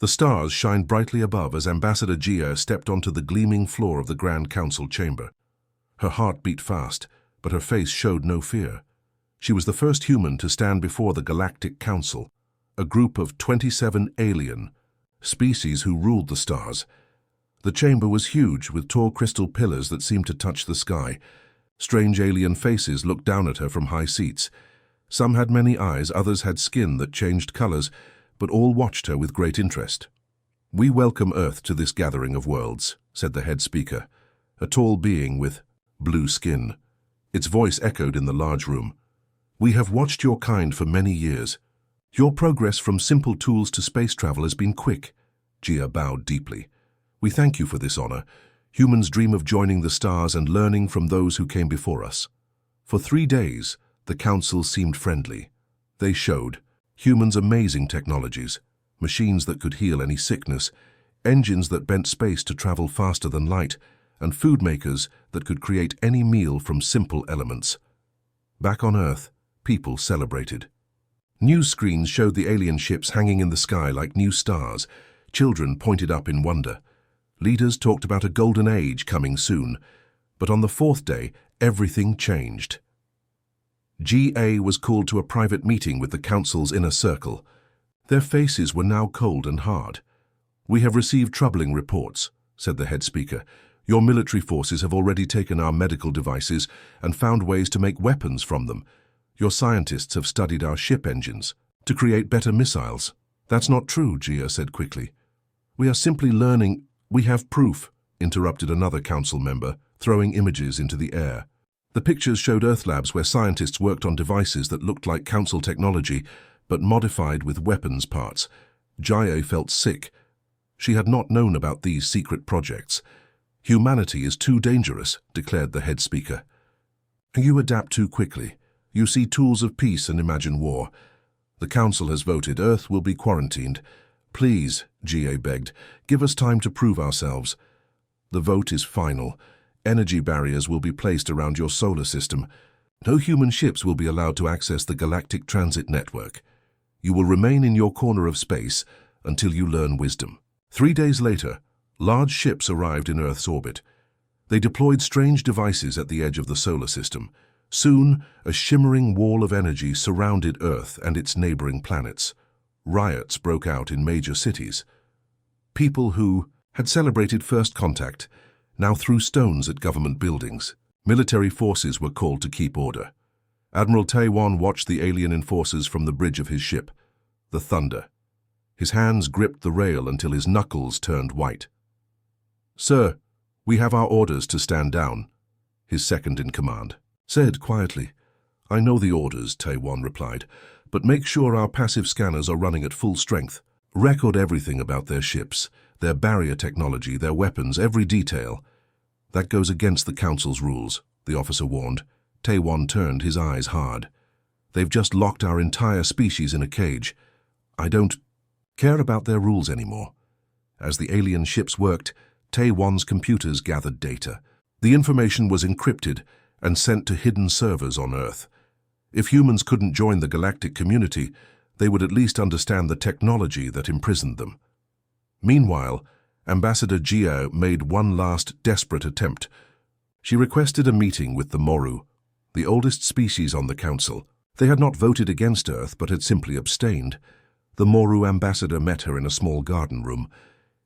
The stars shined brightly above as Ambassador Gia stepped onto the gleaming floor of the Grand Council chamber. Her heart beat fast, but her face showed no fear. She was the first human to stand before the Galactic Council, a group of 27 alien species who ruled the stars. The chamber was huge, with tall crystal pillars that seemed to touch the sky. Strange alien faces looked down at her from high seats. Some had many eyes, others had skin that changed colors, but all watched her with great interest. "We welcome Earth to this gathering of worlds," said the head speaker, a tall being with blue skin. Its voice echoed in the large room. "We have watched your kind for many years. Your progress from simple tools to space travel has been quick." Gia bowed deeply. "We thank you for this honor. Humans dream of joining the stars and learning from those who came before us." For 3 days, the council seemed friendly. They showed humans amazing technologies, machines that could heal any sickness, engines that bent space to travel faster than light, and food makers that could create any meal from simple elements. Back on Earth, people celebrated. News screens showed the alien ships hanging in the sky like new stars. Children pointed up in wonder. Leaders talked about a golden age coming soon. But on the 4th day, everything changed. GA was called to a private meeting with the council's inner circle. Their faces were now cold and hard. "We have received troubling reports," said the head speaker. "Your military forces have already taken our medical devices and found ways to make weapons from them. Your scientists have studied our ship engines to create better missiles." "That's not true," Gia said quickly. "We are simply learning." "We have proof," interrupted another council member, throwing images into the air. The pictures showed Earth labs where scientists worked on devices that looked like council technology, but modified with weapons parts. Gia felt sick. She had not known about these secret projects. "Humanity is too dangerous," declared the head speaker. "You adapt too quickly. You see tools of peace and imagine war. The council has voted. Earth will be quarantined. Please," GA begged, "give us time to prove ourselves." "The vote is final. Energy barriers will be placed around your solar system. No human ships will be allowed to access the Galactic Transit Network. You will remain in your corner of space until you learn wisdom." 3 days later, large ships arrived in Earth's orbit. They deployed strange devices at the edge of the solar system. Soon, a shimmering wall of energy surrounded Earth and its neighboring planets. Riots broke out in major cities. People who had celebrated first contact now threw stones at government buildings. Military forces were called to keep order. Admiral Taiwan watched the alien enforcers from the bridge of his ship, the Thunder. His hands gripped the rail until his knuckles turned white. "Sir, we have our orders to stand down," his second-in-command said quietly. "I know the orders," Taiwan replied, "but make sure our passive scanners are running at full strength. Record everything about their ships, their barrier technology, their weapons, every detail." "That goes against the Council's rules," the officer warned. Taiwan turned, his eyes hard. "They've just locked our entire species in a cage. I don't care about their rules anymore." As the alien ships worked, Taiwan's computers gathered data. The information was encrypted and sent to hidden servers on Earth. If humans couldn't join the galactic community, they would at least understand the technology that imprisoned them. Meanwhile, Ambassador Gia made one last desperate attempt. She requested a meeting with the Moru, the oldest species on the Council. They had not voted against Earth, but had simply abstained. The Moru ambassador met her in a small garden room.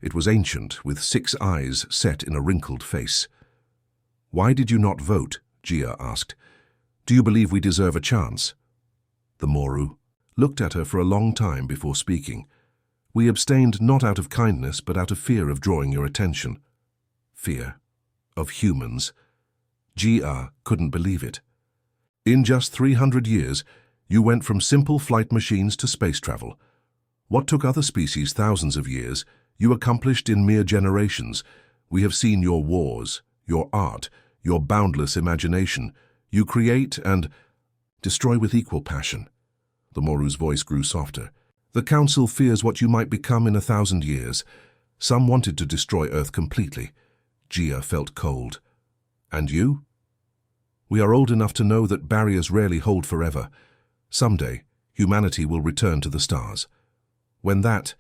It was ancient, with 6 eyes set in a wrinkled face. "Why did you not vote?" Gia asked. "Do you believe we deserve a chance?" The Moru looked at her for a long time before speaking. "We abstained not out of kindness, but out of fear of drawing your attention." Fear of humans. Gia couldn't believe it. "In just 300 years, you went from simple flight machines to space travel. What took other species thousands of years, you accomplished in mere generations. We have seen your wars, your art, your boundless imagination. You create and destroy with equal passion." The Moru's voice grew softer. "The Council fears what you might become in 1,000 years. Some wanted to destroy Earth completely." Gia felt cold. "And you?" "We are old enough to know that barriers rarely hold forever. Someday, humanity will return to the stars. When that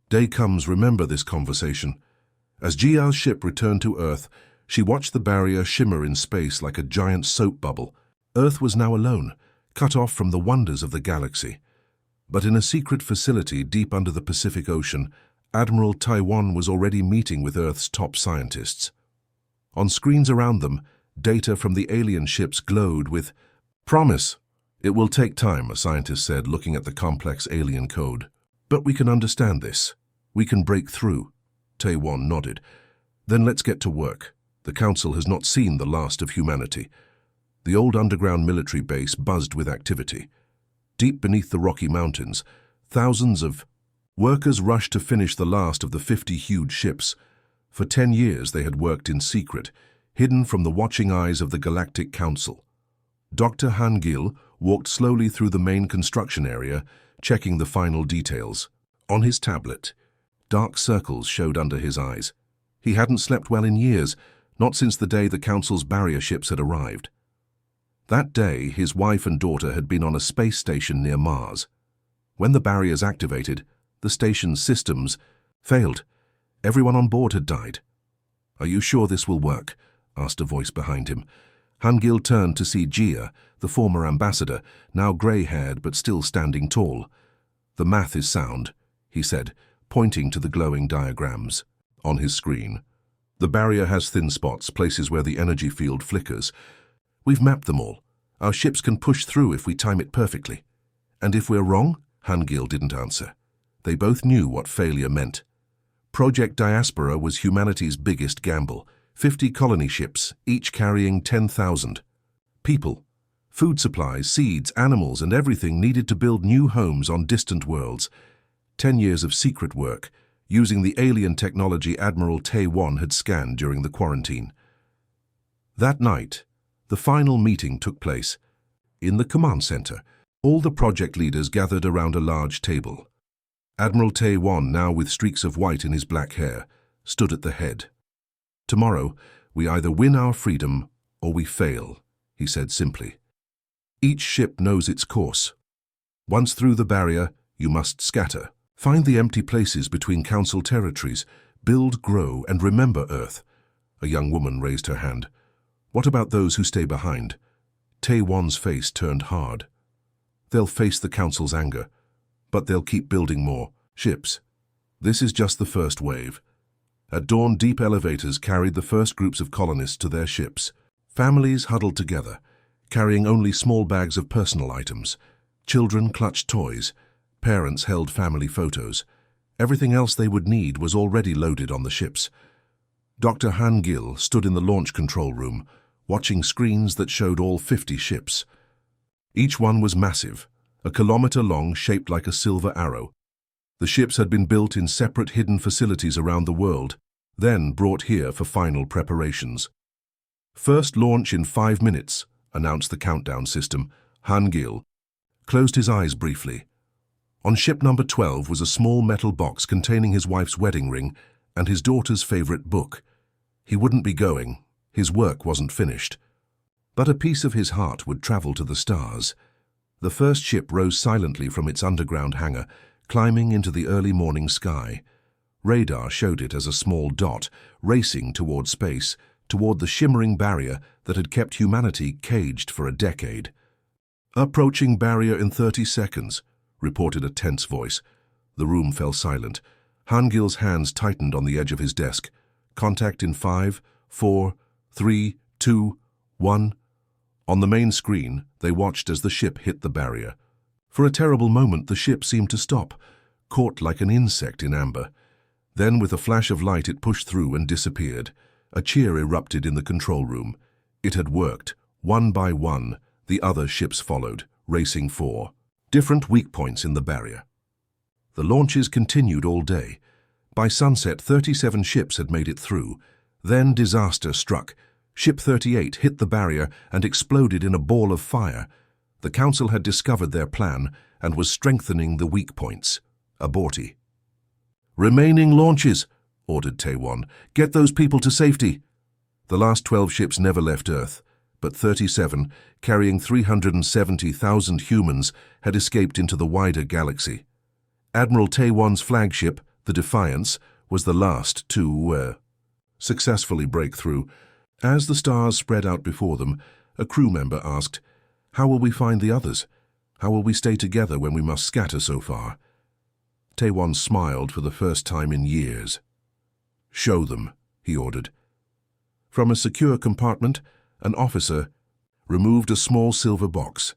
Day comes, remember this conversation. As Jia's ship returned to Earth, she watched the barrier shimmer in space like a giant soap bubble. Earth was now alone, cut off from the wonders of the galaxy. But in a secret facility deep under the Pacific Ocean, Admiral Taiwan was already meeting with Earth's top scientists. On screens around them, data from the alien ships glowed with promise. It will take time, a scientist said, looking at the complex alien code. But we can understand this. We can break through. Taiwan nodded. Then let's get to work. The Council has not seen the last of humanity. The old underground military base buzzed with activity. Deep beneath the Rocky Mountains, thousands of workers rushed to finish the last of the 50 huge ships. For 10 years they had worked in secret, hidden from the watching eyes of the Galactic Council. Dr. Han Gil walked slowly through the main construction area, checking the final details. On his tablet, dark circles showed under his eyes. He hadn't slept well in years, not since the day the Council's barrier ships had arrived. That day, his wife and daughter had been on a space station near Mars. When the barriers activated, the station's systems failed. Everyone on board had died. "Are you sure this will work?" asked a voice behind him. Han Gil turned to see Jia, the former ambassador, now grey-haired but still standing tall. "The math is sound," he said, pointing to the glowing diagrams on his screen. "The barrier has thin spots, places where the energy field flickers. We've mapped them all. Our ships can push through if we time it perfectly." "And if we're wrong?" Han Gil didn't answer. They both knew what failure meant. Project Diaspora was humanity's biggest gamble. 50 colony ships, each carrying 10,000 people. Food supplies, seeds, animals, and everything needed to build new homes on distant worlds. 10 years of secret work, using the alien technology Admiral Taiwan had scanned during the quarantine. That night, the final meeting took place. In the command center, all the project leaders gathered around a large table. Admiral Taiwan, now with streaks of white in his black hair, stood at the head. "Tomorrow, we either win our freedom or we fail," he said simply. "Each ship knows its course. Once through the barrier, you must scatter. Find the empty places between Council territories, build, grow, and remember Earth." A young woman raised her hand. "What about those who stay behind?" Taiwan's face turned hard. "They'll face the Council's anger, but they'll keep building more ships. This is just the first wave." At dawn, deep elevators carried the first groups of colonists to their ships. Families huddled together, carrying only small bags of personal items. Children clutched toys. Parents held family photos. Everything else they would need was already loaded on the ships. Dr. Han Gil stood in the launch control room, watching screens that showed all 50 ships. Each one was massive, a kilometer long, shaped like a silver arrow. The ships had been built in separate hidden facilities around the world, then brought here for final preparations. "First launch in 5 minutes, announced the countdown system. Han Gil closed his eyes briefly. On ship number 12 was a small metal box containing his wife's wedding ring and his daughter's favorite book. He wouldn't be going. His work wasn't finished. But a piece of his heart would travel to the stars. The first ship rose silently from its underground hangar, climbing into the early morning sky. Radar showed it as a small dot, racing toward space, toward the shimmering barrier that had kept humanity caged for a decade. "Approaching barrier in 30 seconds, reported a tense voice. The room fell silent. Han Gil's hands tightened on the edge of his desk. "Contact in 5, 4, 3, 2, 1. On the main screen, they watched as the ship hit the barrier. For a terrible moment, the ship seemed to stop, caught like an insect in amber. Then, with a flash of light, it pushed through and disappeared. A cheer erupted in the control room. It had worked. One by one, the other ships followed, racing for different weak points in the barrier. The launches continued all day. By sunset, 37 ships had made it through. Then disaster struck. Ship 38 hit the barrier and exploded in a ball of fire. The Council had discovered their plan and was strengthening the weak points. Aborti. "Remaining launches," ordered Taiwan. "Get those people to safety." The last 12 ships never left Earth, but 37, carrying 370,000 humans, had escaped into the wider galaxy. Admiral Taiwan's flagship, The Defiance was the last to successfully break through. As the stars spread out before them, a crew member asked, "How will we find the others? How will we stay together when we must scatter so far?" Taewon smiled for the first time in years. "Show them," he ordered. From a secure compartment, an officer removed a small silver box.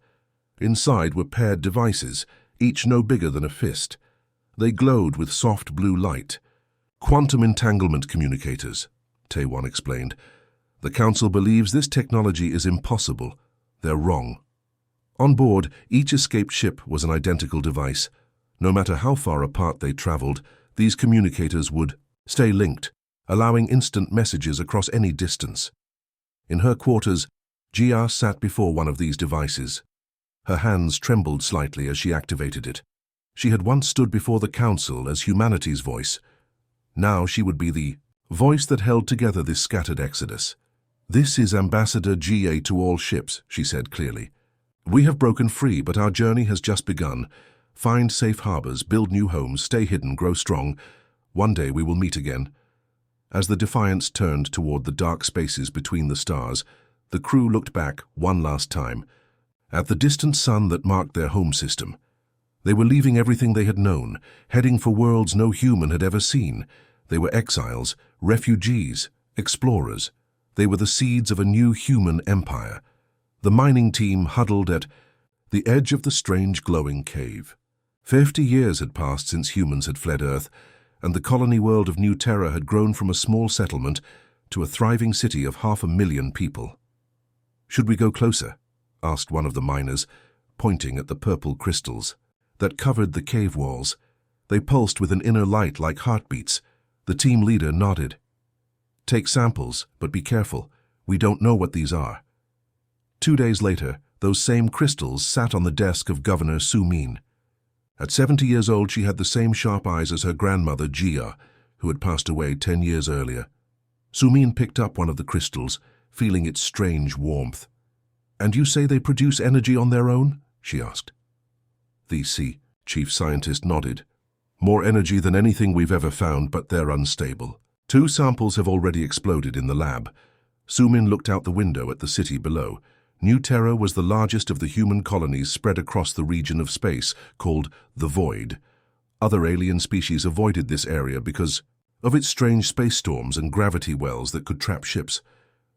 Inside were paired devices, each no bigger than a fist. They glowed with soft blue light. "Quantum entanglement communicators," Taewon explained. "The Council believes this technology is impossible. They're wrong." On board, each escaped ship was an identical device. No matter how far apart they traveled, these communicators would stay linked, allowing instant messages across any distance. In her quarters, Jia sat before one of these devices. Her hands trembled slightly as she activated it. She had once stood before the Council as humanity's voice. Now she would be the voice that held together this scattered exodus. "This is Ambassador GA to all ships," she said clearly. "We have broken free, but our journey has just begun. Find safe harbors, build new homes, stay hidden, grow strong. One day we will meet again." As the Defiance turned toward the dark spaces between the stars, the crew looked back one last time at the distant sun that marked their home system. They were leaving everything they had known, heading for worlds no human had ever seen. They were exiles, refugees, explorers. They were the seeds of a new human empire. The mining team huddled at the edge of the strange glowing cave. 50 years had passed since humans had fled Earth, and the colony world of New Terra had grown from a small settlement to a thriving city of 500,000 people. "Should we go closer?" asked one of the miners, pointing at the purple crystals that covered the cave walls. They pulsed with an inner light like heartbeats. The team leader nodded. "Take samples, but be careful. We don't know what these are." 2 days later, those same crystals sat on the desk of Governor Su Min. At 70 years old, she had the same sharp eyes as her grandmother, Jia, who had passed away 10 years earlier. Su Min picked up one of the crystals, feeling its strange warmth. "And you say they produce energy on their own?" she asked. The chief scientist nodded. "More energy than anything we've ever found, but they're unstable. 2 samples have already exploded in the lab." Su Min looked out the window at the city below. New Terra was the largest of the human colonies spread across the region of space, called the Void. Other alien species avoided this area because of its strange space storms and gravity wells that could trap ships.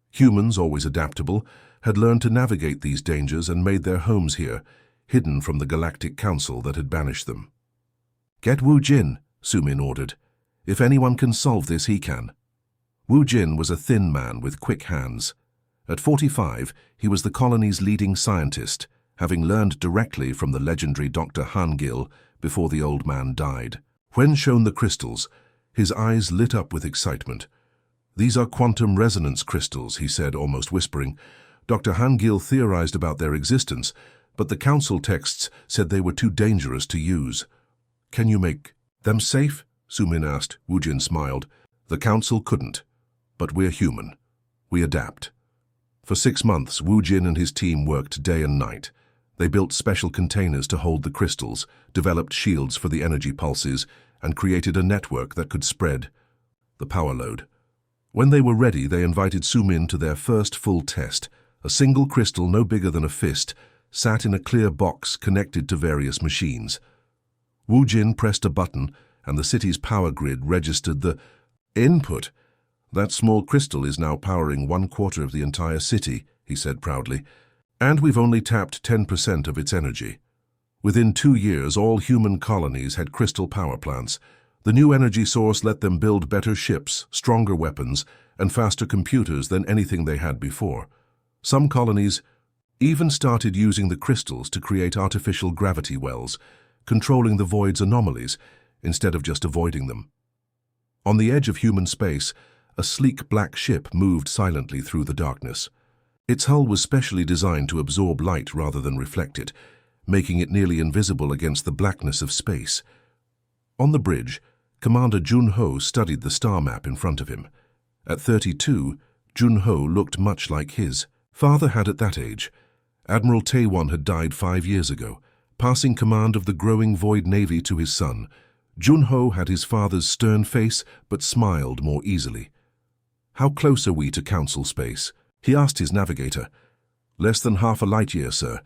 Humans, always adaptable, had learned to navigate these dangers and made their homes here, hidden from the Galactic Council that had banished them. "Get Wu Jin," Su Min ordered. "If anyone can solve this, he can." Wu Jin was a thin man with quick hands. At 45, he was the colony's leading scientist, having learned directly from the legendary Dr. Han Gil before the old man died. When shown the crystals, his eyes lit up with excitement. "These are quantum resonance crystals," he said, almost whispering. Dr. Han Gil theorized about their existence, but the council texts said they were too dangerous to use. "Can you make them safe?" Su Min asked. Wu Jin smiled. "The council couldn't, but we're human. We adapt." For 6 months, Wu Jin and his team worked day and night. They built special containers to hold the crystals, developed shields for the energy pulses, and created a network that could spread the power load. When they were ready, they invited Su Min to their first full test. A single crystal no bigger than a fist sat in a clear box connected to various machines. Wu Jin pressed a button, and the city's power grid registered the input. "That small crystal is now powering 1/4 of the entire city," he said proudly, "and we've only tapped 10% of its energy." Within 2 years, all human colonies had crystal power plants. The new energy source let them build better ships, stronger weapons, and faster computers than anything they had before. Some colonies even started using the crystals to create artificial gravity wells, controlling the void's anomalies instead of just avoiding them. On the edge of human space, a sleek black ship moved silently through the darkness. Its hull was specially designed to absorb light rather than reflect it, making it nearly invisible against the blackness of space. On the bridge, Commander Jun-ho studied the star map in front of him. At 32, Jun-ho looked much like his father had at that age. Admiral Taewon had died 5 years ago, passing command of the growing Void Navy to his son. Junho had his father's stern face, but smiled more easily. "How close are we to Council space?" he asked his navigator. "Less than half a light year, sir.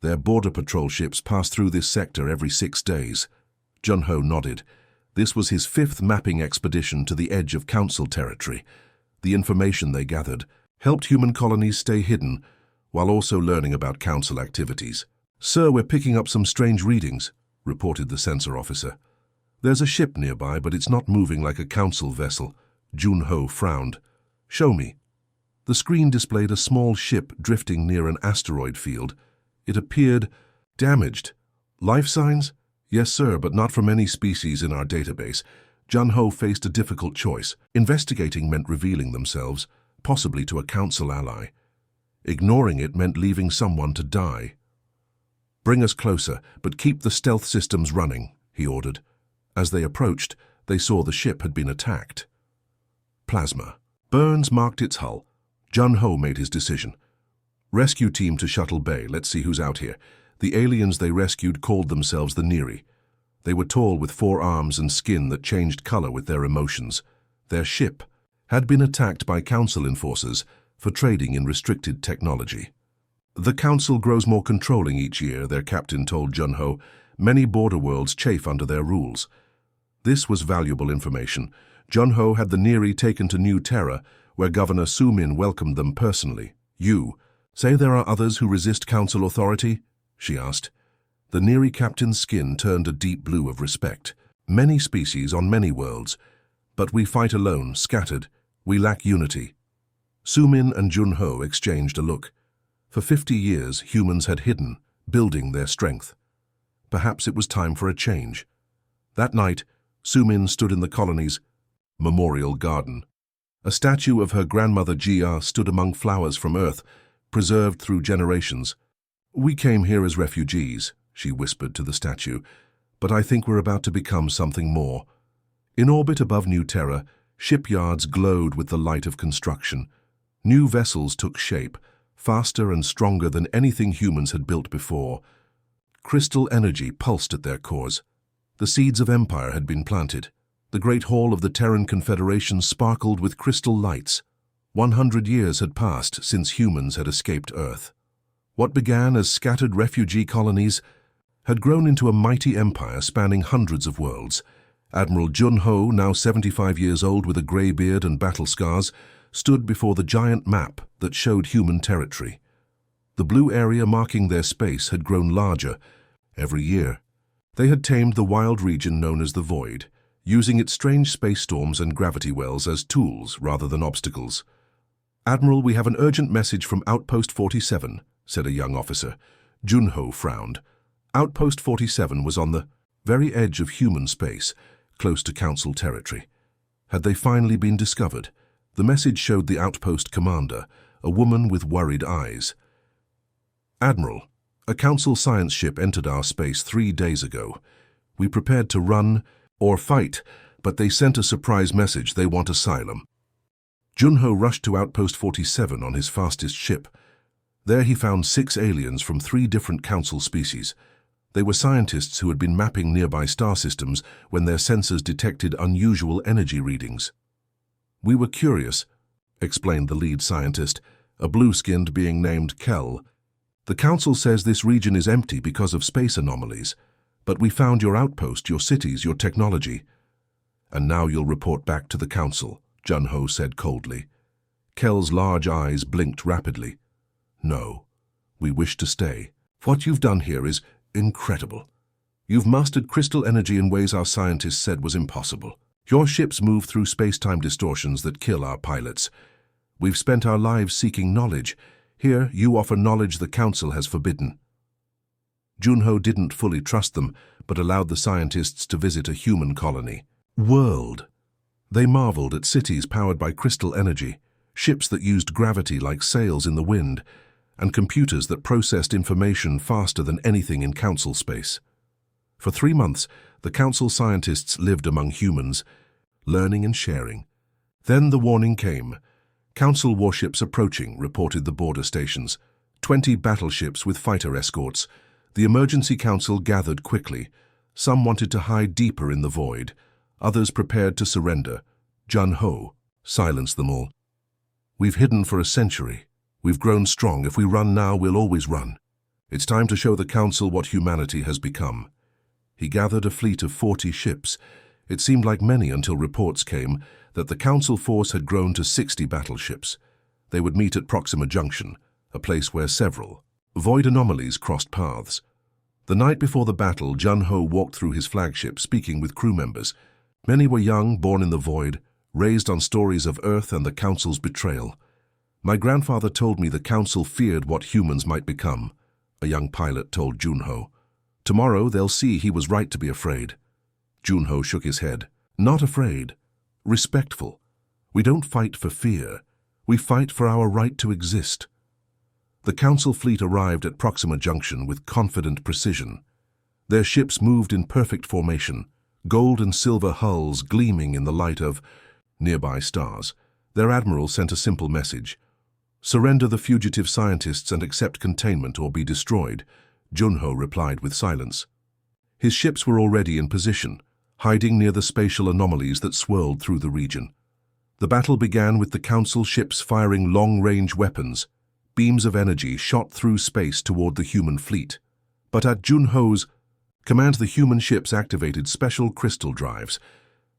Their border patrol ships pass through this sector every 6 days. Junho nodded. This was his 5th mapping expedition to the edge of Council territory. The information they gathered helped human colonies stay hidden, while also learning about Council activities. "Sir, we're picking up some strange readings," reported the sensor officer. "There's a ship nearby, but it's not moving like a Council vessel." Junho frowned. "Show me." The screen displayed a small ship drifting near an asteroid field. It appeared damaged. "Life signs?" "Yes, sir, but not from any species in our database." Junho faced a difficult choice. Investigating meant revealing themselves, possibly to a Council ally. Ignoring it meant leaving someone to die. "Bring us closer, but keep the stealth systems running," he ordered. As they approached, they saw the ship had been attacked. Plasma. Burns marked its hull. Junho made his decision. "Rescue team to Shuttle Bay. Let's see who's out here." The aliens they rescued called themselves the Neri. They were tall with 4 arms and skin that changed color with their emotions. Their ship had been attacked by Council enforcers for trading in restricted technology. "The Council grows more controlling each year," their captain told Junho. "Many border worlds chafe under their rules." This was valuable information. Junho had the Neri taken to New Terra, where Governor Sumin welcomed them personally. "You say there are others who resist Council authority?" she asked. The Neri captain's skin turned a deep blue of respect. "Many species on many worlds, but we fight alone, scattered. We lack unity." Sumin and Junho exchanged a look. For 50 years, humans had hidden, building their strength. Perhaps it was time for a change. That night, Sumin stood in the colony's memorial garden. A statue of her grandmother Jia stood among flowers from Earth, preserved through generations. "We came here as refugees," she whispered to the statue, "but I think we're about to become something more." In orbit above New Terra, shipyards glowed with the light of construction. New vessels took shape, faster and stronger than anything humans had built before. Crystal energy pulsed at their cores. The seeds of empire had been planted. The great hall of the Terran Confederation sparkled with crystal lights. 100 years had passed since humans had escaped Earth. What began as scattered refugee colonies had grown into a mighty empire spanning hundreds of worlds. Admiral Junho, now 75 years old with a grey beard and battle scars, stood before the giant map that showed human territory. The blue area marking their space had grown larger every year. They had tamed the wild region known as the Void, using its strange space storms and gravity wells as tools rather than obstacles. "Admiral, we have an urgent message from Outpost 47, said a young officer. Junho frowned. Outpost 47 was on the very edge of human space, close to Council territory. Had they finally been discovered? The message showed the outpost commander, a woman with worried eyes. "Admiral, a Council science ship entered our space 3 days ago. We prepared to run or fight, but they sent a surprise message they want asylum." Junho rushed to Outpost 47 on his fastest ship. There he found 6 aliens from 3 different Council species. They were scientists who had been mapping nearby star systems when their sensors detected unusual energy readings. "We were curious," explained the lead scientist, a blue-skinned being named Kel. "The Council says this region is empty because of space anomalies, but we found your outpost, your cities, your technology. And now you'll report back to the Council," Junho said coldly. Kel's large eyes blinked rapidly. "No, we wish to stay. What you've done here is incredible. You've mastered crystal energy in ways our scientists said was impossible. Your ships move through space-time distortions that kill our pilots. We've spent our lives seeking knowledge. Here, you offer knowledge the Council has forbidden." Junho didn't fully trust them, but allowed the scientists to visit a human colony. World. They marveled at cities powered by crystal energy, ships that used gravity like sails in the wind, and computers that processed information faster than anything in Council space. For 3 months, the Council scientists lived among humans, learning and sharing. Then the warning came. "Council warships approaching," reported the border stations. 20 battleships with fighter escorts. The emergency council gathered quickly. Some wanted to hide deeper in the void. Others prepared to surrender. Jun-ho silenced them all. "We've hidden for a century. We've grown strong. If we run now, we'll always run. It's time to show the Council what humanity has become." He gathered a fleet of 40 ships. It seemed like many until reports came that the Council force had grown to 60 battleships. They would meet at Proxima Junction, a place where several void anomalies crossed paths. The night before the battle, Jun-ho walked through his flagship, speaking with crew members. Many were young, born in the void, raised on stories of Earth and the Council's betrayal. "My grandfather told me the Council feared what humans might become," a young pilot told Jun-ho. "Tomorrow they'll see he was right to be afraid." Jun-ho shook his head. "Not afraid. Respectful. We don't fight for fear. We fight for our right to exist." The Council fleet arrived at Proxima Junction with confident precision. Their ships moved in perfect formation, gold and silver hulls gleaming in the light of nearby stars. Their admiral sent a simple message: "Surrender the fugitive scientists and accept containment or be destroyed." Jun-ho replied with silence. His ships were already in position, hiding near the spatial anomalies that swirled through the region. The battle began with the Council ships firing long-range weapons. Beams of energy shot through space toward the human fleet. But at Jun-ho's command, the human ships activated special crystal drives.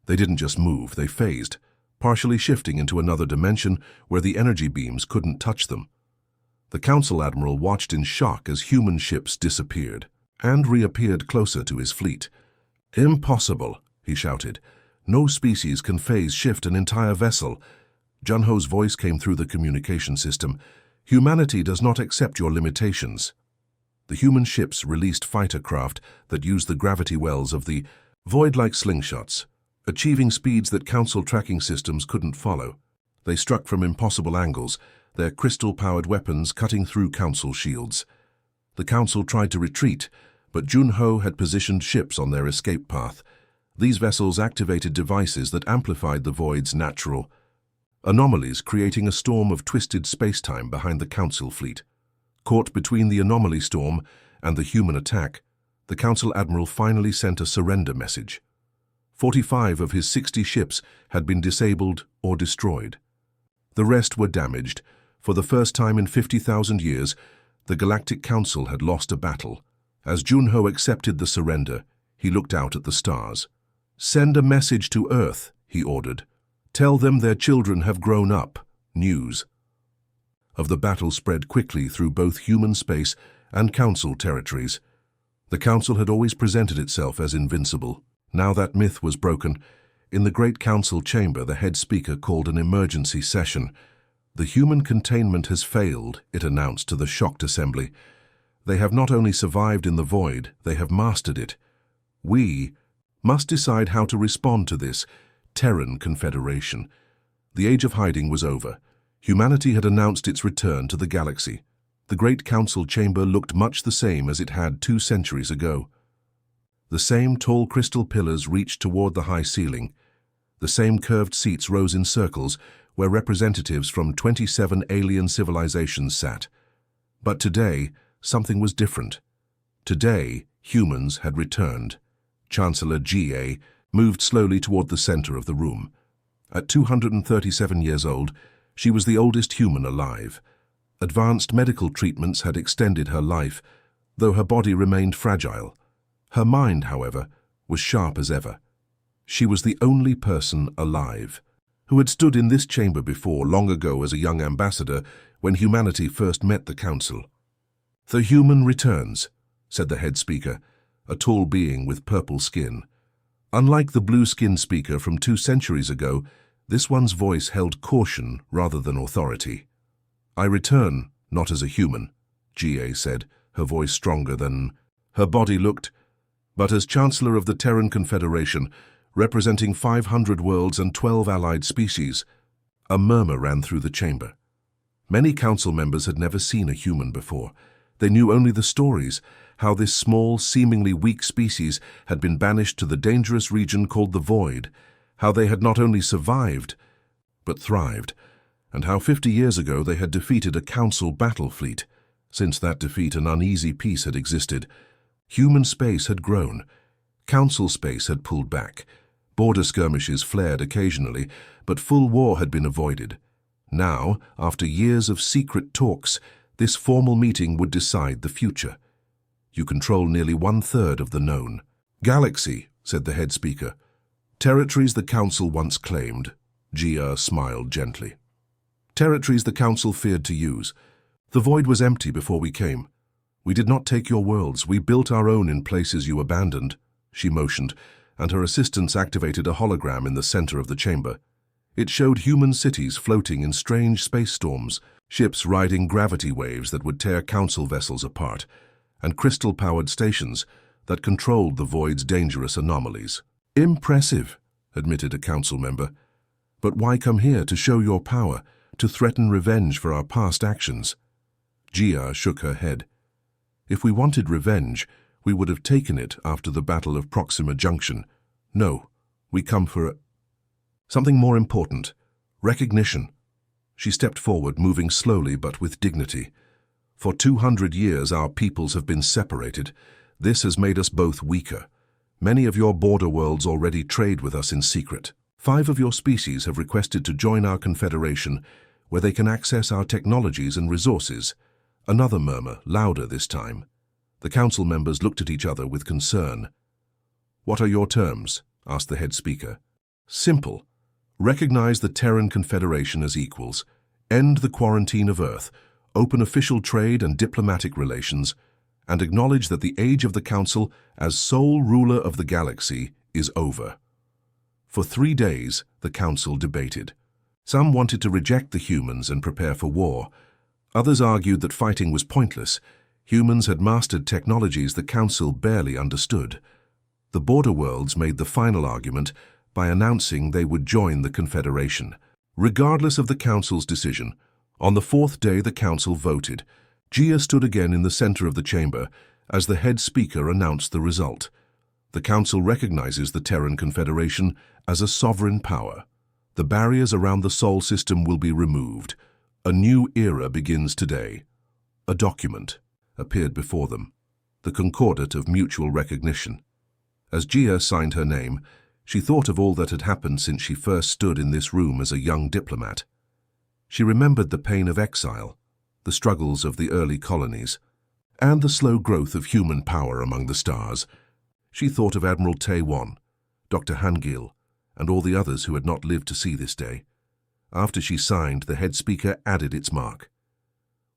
They didn't just move, they phased, partially shifting into another dimension where the energy beams couldn't touch them. The Council admiral watched in shock as human ships disappeared and reappeared closer to his fleet. "Impossible," he shouted. "No species can phase-shift an entire vessel." Jun-ho's voice came through the communication system. "Humanity does not accept your limitations." The human ships released fighter craft that used the gravity wells of the void like slingshots, achieving speeds that Council tracking systems couldn't follow. They struck from impossible angles, their crystal-powered weapons cutting through Council shields. The Council tried to retreat, but Jun-ho had positioned ships on their escape path. These vessels activated devices that amplified the void's natural anomalies, creating a storm of twisted space-time behind the Council fleet. Caught between the anomaly storm and the human attack, the Council admiral finally sent a surrender message. 45 of his 60 ships had been disabled or destroyed. The rest were damaged. For the first time in 50,000 years, the Galactic Council had lost a battle. As Jun-ho accepted the surrender, he looked out at the stars. "Send a message to Earth," he ordered. "Tell them their children have grown up." News of the battle spread quickly through both human space and Council territories. The Council had always presented itself as invincible. Now that myth was broken. In the Great Council chamber, the head speaker called an emergency session. "The human containment has failed," it announced to the shocked assembly. "They have not only survived in the void, they have mastered it. We must decide how to respond to this Terran Confederation." The age of hiding was over. Humanity had announced its return to the galaxy. The Great Council chamber looked much the same as it had 2 centuries ago. The same tall crystal pillars reached toward the high ceiling. The same curved seats rose in circles where representatives from 27 alien civilizations sat. But today, something was different. Today, humans had returned. Chancellor Ga moved slowly toward the center of the room. At 237 years old, she was the oldest human alive. Advanced medical treatments had extended her life, though her body remained fragile. Her mind, however, was sharp as ever. She was the only person alive who had stood in this chamber before, long ago as a young ambassador, when humanity first met the Council. "The human returns," said the head speaker, a tall being with purple skin. Unlike the blue-skinned speaker from 2 centuries ago, this one's voice held caution rather than authority. "I return, not as a human," Ga said, her voice stronger than her body looked, "but as Chancellor of the Terran Confederation, representing 500 worlds and 12 allied species." A murmur ran through the chamber. Many Council members had never seen a human before. They knew only the stories, how this small, seemingly weak species had been banished to the dangerous region called the Void, how they had not only survived, but thrived, and how 50 years ago they had defeated a Council battle fleet. Since that defeat, an uneasy peace had existed. Human space had grown. Council space had pulled back. Border skirmishes flared occasionally, but full war had been avoided. Now, after years of secret talks, this formal meeting would decide the future. You control nearly 1/3 of the known. Galaxy, said the head speaker. Territories the Council once claimed. Gia smiled gently. Territories the Council feared to use. The void was empty before we came. We did not take your worlds. We built our own in places you abandoned. She motioned, and her assistants activated a hologram in the center of the chamber. It showed human cities floating in strange space storms, ships riding gravity waves that would tear Council vessels apart, and crystal-powered stations that controlled the void's dangerous anomalies. Impressive, admitted a Council member. But why come here to show your power, to threaten revenge for our past actions? Gia shook her head. If we wanted revenge, we would have taken it after the Battle of Proxima Junction. No, we come for something more important, recognition. She stepped forward, moving slowly but with dignity. For 200 years our peoples have been separated. This has made us both weaker. Many of your border worlds already trade with us in secret. 5 of your species have requested to join our confederation, where they can access our technologies and resources. Another murmur, louder this time. The Council members looked at each other with concern. What are your terms? Asked the head speaker. Simple. Recognize the Terran Confederation as equals. End the quarantine of Earth. Open official trade and diplomatic relations. And acknowledge that the age of the Council as sole ruler of the galaxy is over. For 3 days, the Council debated. Some wanted to reject the humans and prepare for war. Others argued that fighting was pointless. Humans had mastered technologies the Council barely understood. The border worlds made the final argument by announcing they would join the Confederation. Regardless of the Council's decision, on the 4th day the Council voted. Gia stood again in the center of the chamber as the head speaker announced the result. The Council recognizes the Terran Confederation as a sovereign power. The barriers around the Sol system will be removed. A new era begins today. A document appeared before them, the Concordat of Mutual Recognition. As Gia signed her name, she thought of all that had happened since she first stood in this room as a young diplomat. She remembered the pain of exile, the struggles of the early colonies, and the slow growth of human power among the stars. She thought of Admiral Taewon, Dr. Hangil, and all the others who had not lived to see this day. After she signed, the head speaker added its mark.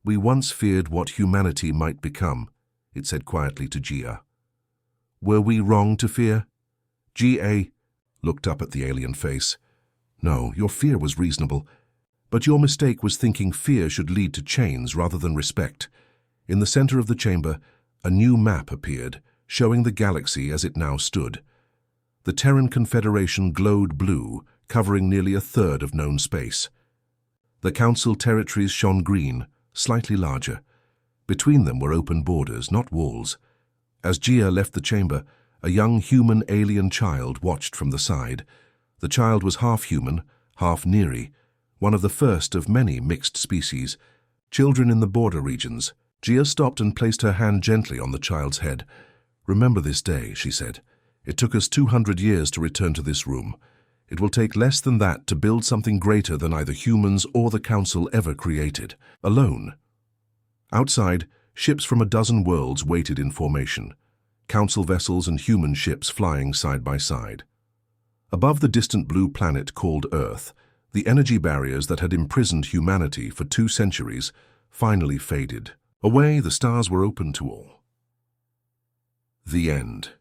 We once feared what humanity might become, it said quietly to Gia. Were we wrong to fear? G.A. looked up at the alien face. No, your fear was reasonable, but your mistake was thinking fear should lead to chains rather than respect. In the center of the chamber, a new map appeared, showing the galaxy as it now stood. The Terran Confederation glowed blue, covering nearly 1/3 of known space. The Council territories shone green, slightly larger. Between them were open borders, not walls. As Gia left the chamber, a young human alien child watched from the side. The child was half human, half Neri, one of the first of many mixed species. Children in the border regions. Gia stopped and placed her hand gently on the child's head. Remember this day, she said. It took us 200 years to return to this room. It will take less than that to build something greater than either humans or the Council ever created, alone. Outside, ships from a dozen worlds waited in formation, Council vessels and human ships flying side by side. Above the distant blue planet called Earth, the energy barriers that had imprisoned humanity for 2 centuries finally faded. Away, the stars were open to all. The end.